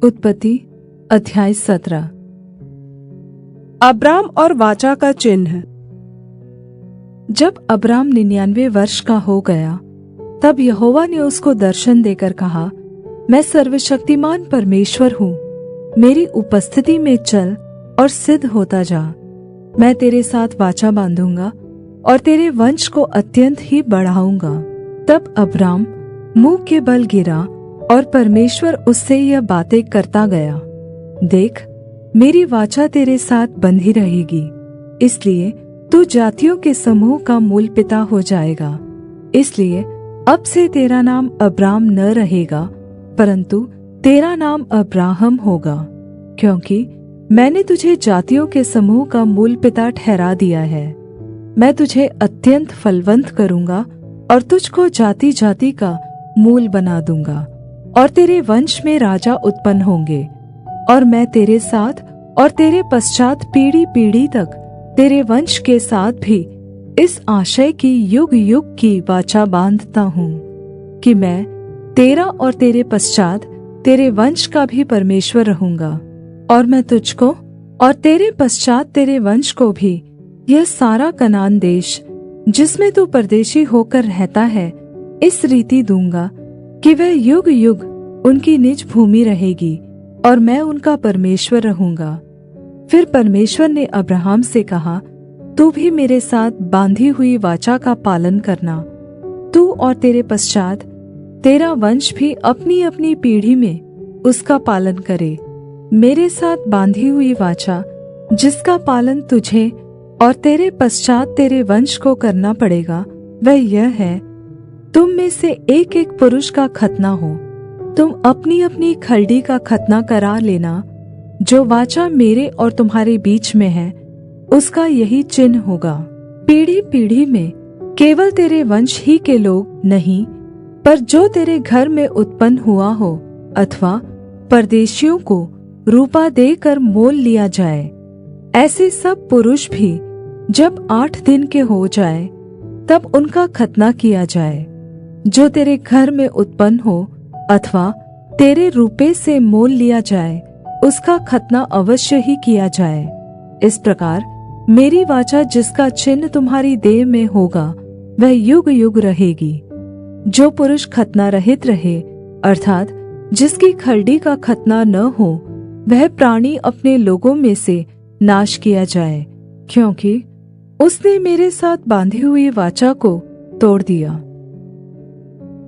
उत्पत्ति अध्याय 17। अब्राम और वाचा का चिन्ह। जब अब्राम 99 वर्ष का हो गया, तब यहोवा ने उसको दर्शन देकर कहा, मैं सर्वशक्तिमान परमेश्वर हूँ, मेरी उपस्थिति में चल और सिद्ध होता जा। मैं तेरे साथ वाचा बांधूंगा और तेरे वंश को अत्यंत ही बढ़ाऊंगा। तब अब्राम मुंह के बल गिरा और परमेश्वर उससे यह बातें करता गया, देख, मेरी वाचा तेरे साथ बंधी रहेगी, इसलिए तू जातियों के समूह का मूल पिता हो जाएगा। इसलिए अब से तेरा नाम अब्राम न रहेगा, परंतु तेरा नाम अब्राहम होगा, क्योंकि मैंने तुझे जातियों के समूह का मूल पिता ठहरा दिया है। मैं तुझे अत्यंत फलवन्त करूंगा और तुझको जाति जाति का मूल बना दूंगा, और तेरे वंश में राजा उत्पन्न होंगे। और मैं तेरे साथ और तेरे पश्चात पीढ़ी पीढ़ी तक तेरे वंश के साथ भी इस आशय की युग युग की वाचा बांधता हूँ कि मैं तेरा और तेरे पश्चात तेरे वंश का भी परमेश्वर रहूंगा। और मैं तुझको और तेरे पश्चात तेरे वंश को भी यह सारा कनान देश, जिसमें तू परदेशी होकर रहता है, इस रीति दूंगा कि वह युग युग उनकी निज भूमि रहेगी और मैं उनका परमेश्वर रहूंगा। फिर परमेश्वर ने अब्राहम से कहा, तू भी मेरे साथ बांधी हुई वाचा का पालन करना। तू और तेरे पश्चात तेरा वंश भी अपनी अपनी पीढ़ी में उसका पालन करे। मेरे साथ बांधी हुई वाचा, जिसका पालन तुझे और तेरे पश्चात तेरे वंश को करना पड़ेगा, वह यह है, तुम में से एक एक पुरुष का खतना हो। तुम अपनी अपनी खलड़ी का खतना करा लेना। जो वाचा मेरे और तुम्हारे बीच में है, उसका यही चिन्ह होगा। पीढ़ी पीढ़ी में केवल तेरे वंश ही के लोग नहीं, पर जो तेरे घर में उत्पन्न हुआ हो अथवा परदेशियों को रूपा देकर मोल लिया जाए, ऐसे सब पुरुष भी जब 8 दिन के हो जाए, तब उनका खतना किया जाए। जो तेरे घर में उत्पन्न हो अथवा तेरे रूपे से मोल लिया जाए, उसका खतना अवश्य ही किया जाए। इस प्रकार मेरी वाचा, जिसका चिन्ह तुम्हारी देह में होगा, वह युग युग रहेगी। जो पुरुष खतना रहित रहे, अर्थात जिसकी खलड़ी का खतना न हो, वह प्राणी अपने लोगों में से नाश किया जाए, क्योंकि उसने मेरे साथ बांधी हुई वाचा को तोड़ दिया।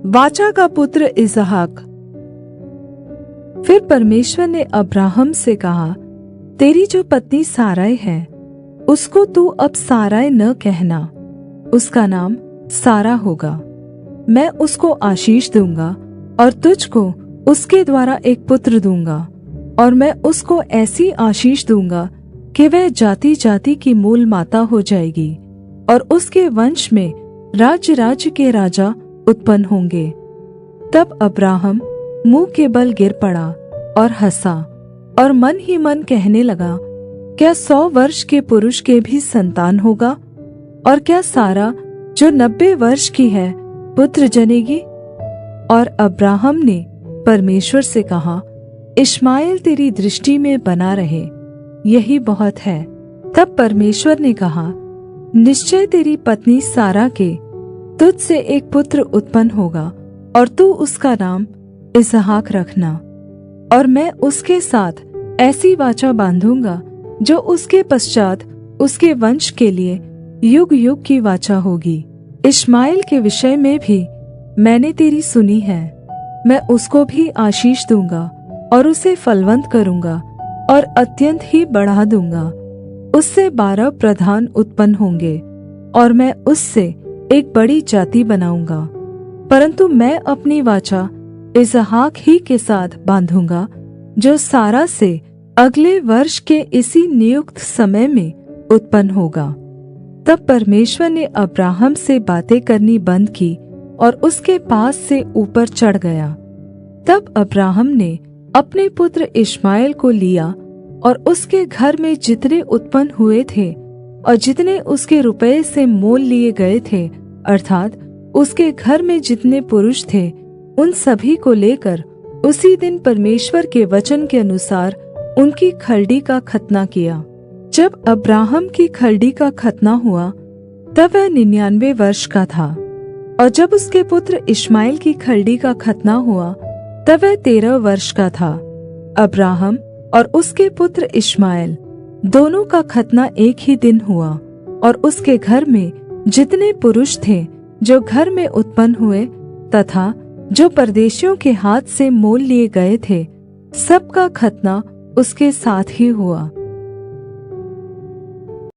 वाचा का पुत्र इसहाक। फिर परमेश्वर ने अब्राहम से कहा, तेरी जो पत्नी साराय है, उसको तू अब साराय न कहना, उसका नाम सारा होगा। मैं उसको आशीष दूंगा और तुझको उसके द्वारा एक पुत्र दूंगा, और मैं उसको ऐसी आशीष दूंगा कि वह जाति जाति की मूल माता हो जाएगी, और उसके वंश में राज्य राज्य के राजा उत्पन्न होंगे। तब अब्राहम मुंह के बल गिर पड़ा और हंसा और मन ही मन कहने लगा, क्या 100 वर्ष के पुरुष के भी संतान होगा? और क्या सारा जो 90 वर्ष की है पुत्र जनेगी? और अब्राहम ने परमेश्वर से कहा, इश्माएल तेरी दृष्टि में बना रहे, यही बहुत है। तब परमेश्वर ने कहा, निश्चय तेरी पत्नी सारा के तुझ से एक पुत्र उत्पन्न होगा, और तू उसका नाम इसहाक रखना। और मैं उसके साथ ऐसी वाचा बांधूंगा जो उसके पश्चात उसके वंश के लिए युग युग की वाचा होगी। इश्माएल के विषय में भी मैंने तेरी सुनी है। मैं उसको भी आशीष दूंगा और उसे फलवन्त करूंगा और अत्यंत ही बढ़ा दूंगा। उससे 12 प्रधान उत्पन्न होंगे, और मैं उससे एक बड़ी जाति बनाऊंगा। परंतु मैं अपनी वाचा इसहाक ही के साथ बांधूंगा, जो सारा से अगले वर्ष के इसी नियुक्त समय में उत्पन्न होगा। तब परमेश्वर ने अब्राहम से बातें करनी बंद की और उसके पास से ऊपर चढ़ गया। तब अब्राहम ने अपने पुत्र इश्माएल को लिया, और उसके घर में जितने उत्पन्न हुए थे और जितने उसके रुपये से मोल लिए गए थे, अर्थात उसके घर में जितने पुरुष थे, उन सभी को लेकर उसी दिन परमेश्वर के वचन के अनुसार उनकी खलड़ी का खतना किया। जब अब्राहम की खलड़ी का खतना हुआ तब वह 99 वर्ष का था, और जब उसके पुत्र इश्माएल की खलड़ी का खतना हुआ तब वह 13 वर्ष का था। अब्राहम और उसके पुत्र इश्माएल दोनों का खतना एक ही दिन हुआ, और उसके घर में जितने पुरुष थे जो घर में उत्पन्न हुए तथा जो परदेशियों के हाथ से मोल लिए गए थे, सबका खतना उसके साथ ही हुआ।